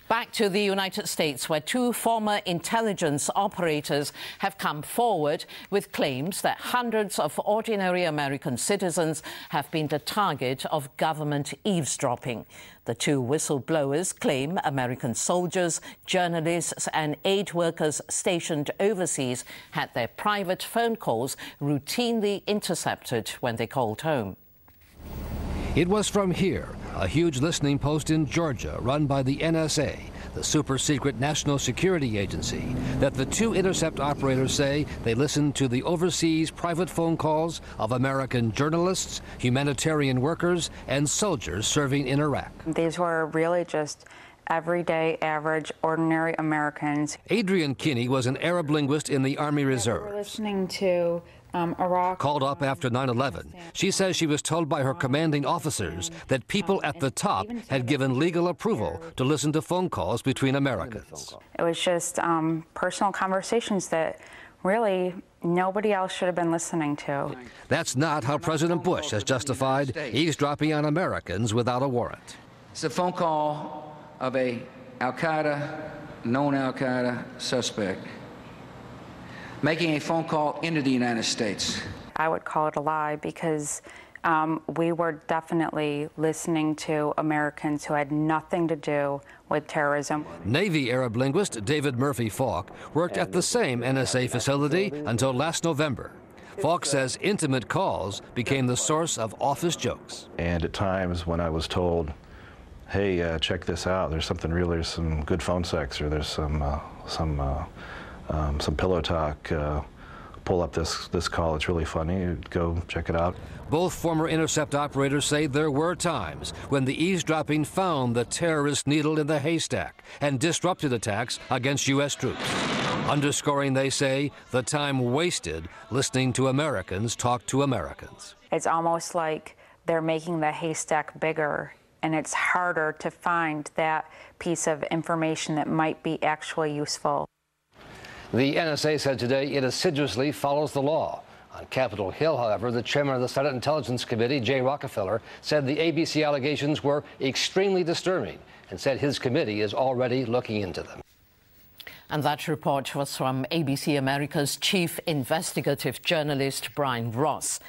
Back to the United States, where two former intelligence operators have come forward with claims that hundreds of ordinary American citizens have been the target of government eavesdropping. The two whistleblowers claim American soldiers, journalists and aid workers stationed overseas had their private phone calls routinely intercepted when they called home. It was from here, a huge listening post in Georgia run by the NSA, the super-secret national security agency, that the two intercept operators say they listened to the overseas private phone calls of American journalists, humanitarian workers, and soldiers serving in Iraq. These were really just everyday, average, ordinary Americans. Adrienne Kinney was an Arab linguist in the Army Reserve. We were listening to Iraq. Called up after 9/11, she says she was told by her commanding officers that people at the top had given legal approval to listen to phone calls between Americans. It was just personal conversations that really nobody else should have been listening to. That's not how President Bush has justified eavesdropping on Americans without a warrant. It's a phone call of a known Al-Qaeda suspect making a phone call into the United States. I would call it a lie because we were definitely listening to Americans who had nothing to do with terrorism. Navy Arab linguist David Murphy Falk worked at the same NSA facility until last November. Falk says intimate calls became the source of office jokes. And at times when I was told, hey, check this out, there's something real, there's some good phone sex, or there's some pillow talk, pull up this call, it's really funny, go check it out. Both former intercept operators say there were times when the eavesdropping found the terrorist needle in the haystack and disrupted attacks against U.S. troops, underscoring, they say, the time wasted listening to Americans talk to Americans. It's almost like they're making the haystack bigger, and it's harder to find that piece of information that might be actually useful. The NSA said today it assiduously follows the law. On Capitol Hill, however, the chairman of the Senate Intelligence Committee, Jay Rockefeller, said the ABC allegations were extremely disturbing and said his committee is already looking into them. And that report was from ABC America's chief investigative journalist, Brian Ross.